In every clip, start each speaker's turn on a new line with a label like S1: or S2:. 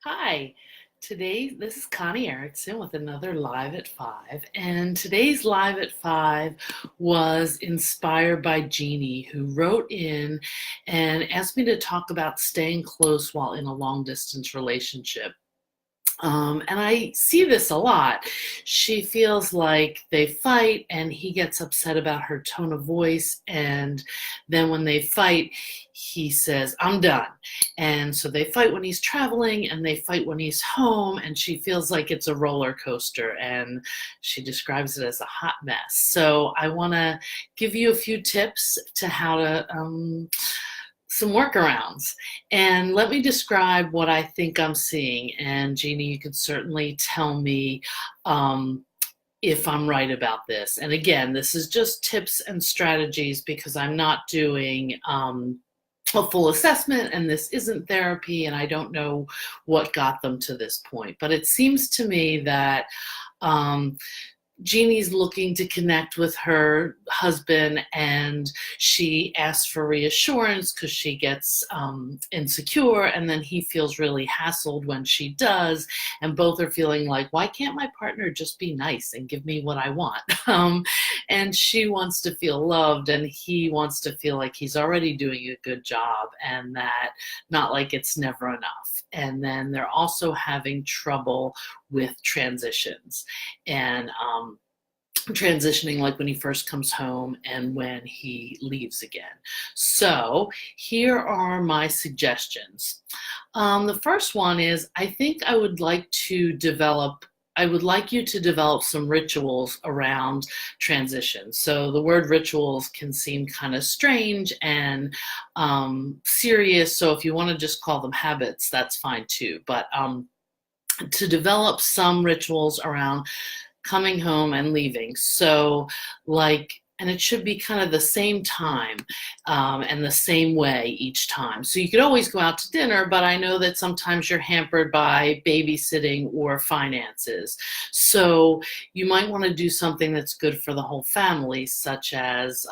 S1: Hi, this is Connie Erickson with another Live at 5. And today's Live at 5 was inspired by Jeannie, who wrote in and asked me to talk about staying close while in a long distance relationship. And I see this a lot. She feels like they fight and he gets upset about her tone of voice. And then when they fight, he says, I'm done. And so they fight when he's traveling and they fight when he's home. And she feels like it's a roller coaster. And she describes it as a hot mess. So I want to give you a few tips to how to some workarounds. And let me describe what I think I'm seeing. And Jeannie, you could certainly tell me if I'm right about this. And again, this is just tips and strategies because I'm not doing a full assessment and this isn't therapy and I don't know what got them to this point. But it seems to me that Jeannie's looking to connect with her husband and she asks for reassurance because she gets insecure, and then he feels really hassled when she does, and both are feeling like, why can't my partner just be nice and give me what I want? And she wants to feel loved and he wants to feel like he's already doing a good job and that not like it's never enough. And then they're also having trouble with transitions and transitioning, like when he first comes home and when he leaves again. So here are my suggestions. The first one is I think I would like you to develop some rituals around transition. So the word rituals can seem kind of strange and serious. So if you want to just call them habits, that's fine too. But to develop some rituals around coming home and leaving. So and it should be kind of the same time and the same way each time. So you could always go out to dinner, but I know that sometimes you're hampered by babysitting or finances. So you might want to do something that's good for the whole family, such as,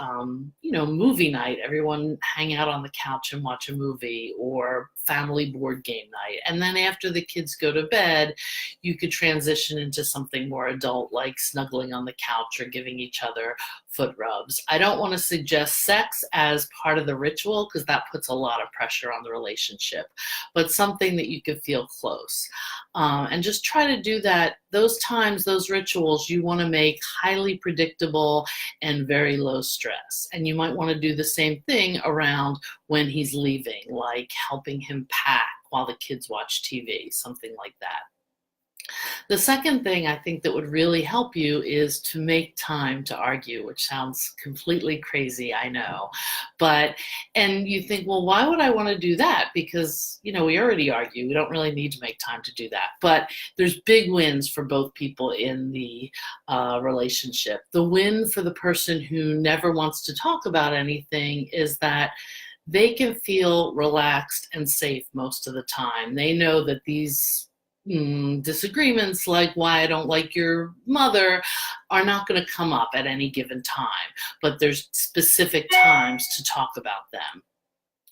S1: movie night. Everyone hang out on the couch and watch a movie, or family board game night. And then after the kids go to bed, you could transition into something more adult, like snuggling on the couch or giving each other foot rubs. I don't want to suggest sex as part of the ritual because that puts a lot of pressure on the relationship, but something that you could feel close. And just try to do that. Those times, those rituals, you want to make highly predictable and very low stress. And you might want to do the same thing around when he's leaving, like helping him pack while the kids watch TV, something like that. The second thing I think that would really help you is to make time to argue, which sounds completely crazy, I know. And you think, well, why would I want to do that? Because, we already argue. We don't really need to make time to do that. But there's big wins for both people in the relationship. The win for the person who never wants to talk about anything is that they can feel relaxed and safe most of the time. They know that these disagreements, like why I don't like your mother, are not going to come up at any given time, but there's specific times to talk about them.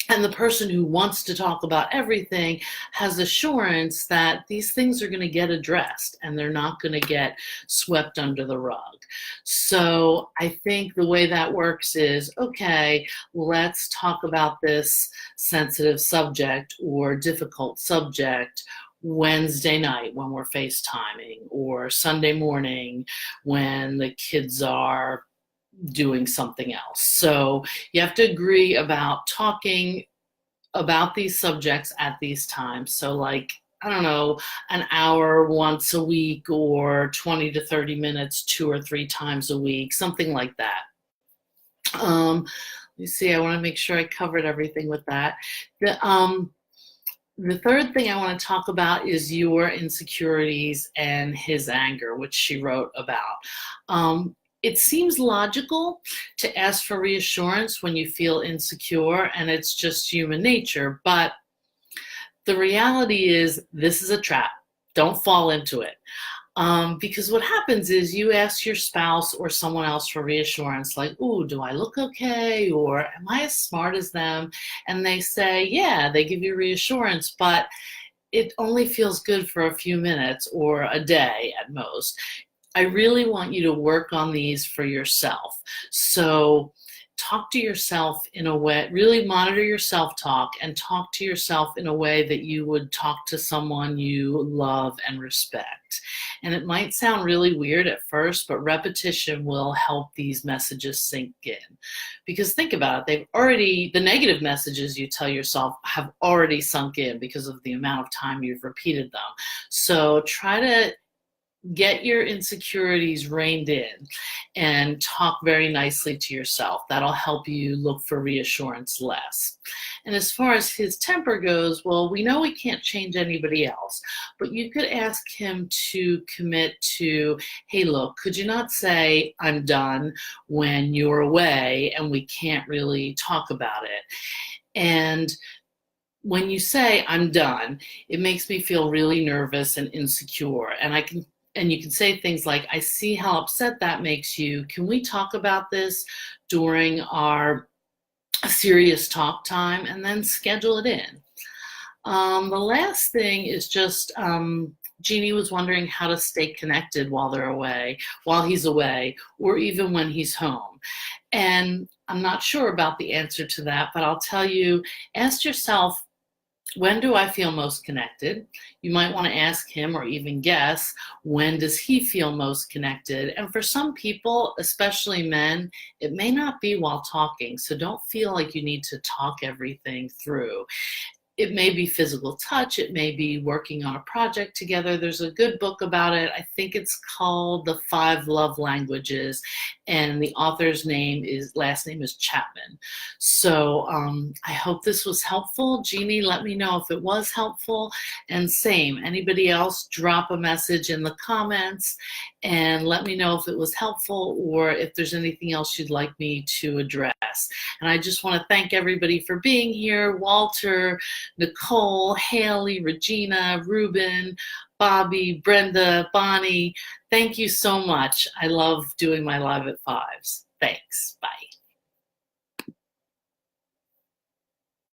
S1: And the person who wants to talk about everything has assurance that these things are going to get addressed and they're not going to get swept under the rug. So I think the way that works is, okay, let's talk about this sensitive subject or difficult subject Wednesday night when we're FaceTiming, or Sunday morning when the kids are doing something else. So you have to agree about talking about these subjects at these times. So I don't know, an hour once a week, or 20 to 30 minutes 2 or 3 times a week, something like that. Let me see, I want to make sure I covered everything with that. The third thing I want to talk about is your insecurities and his anger, which she wrote about. It seems logical to ask for reassurance when you feel insecure, and it's just human nature. But the reality is this is a trap. Don't fall into it. Because what happens is you ask your spouse or someone else for reassurance, like, ooh, do I look okay? Or am I as smart as them? And they say, yeah, they give you reassurance, but it only feels good for a few minutes or a day at most. I really want you to work on these for yourself. So talk to yourself in a way, really monitor your self-talk and talk to yourself in a way that you would talk to someone you love and respect. And it might sound really weird at first, but repetition will help these messages sink in. Because think about it, the negative messages you tell yourself have already sunk in because of the amount of time you've repeated them. So try to get your insecurities reined in and talk very nicely to yourself. That'll help you look for reassurance less. And as far as his temper goes, well, we know we can't change anybody else, but you could ask him to commit to, hey, look, could you not say I'm done when you're away and we can't really talk about it? And when you say I'm done, it makes me feel really nervous and insecure. And you can say things like, I see how upset that makes you. Can we talk about this during our serious talk time? And then schedule it in. The last thing is just, Jeannie was wondering how to stay connected while he's away, or even when he's home. And I'm not sure about the answer to that, but I'll tell you, ask yourself, when do I feel most connected? You might want to ask him or even guess, when does he feel most connected? And for some people, especially men, it may not be while talking. So don't feel like you need to talk everything through. It may be physical touch. It may be working on a project together. There's a good book about it. I think it's called The 5 Love Languages, and the author's last name is Chapman. So I hope this was helpful. Jeannie, let me know if it was helpful. And same, anybody else, drop a message in the comments and let me know if it was helpful or if there's anything else you'd like me to address. And I just want to thank everybody for being here. Walter, Nicole, Haley, Regina, Ruben, Bobby, Brenda, Bonnie, thank you so much. I love doing my Live at Fives. Thanks. Bye.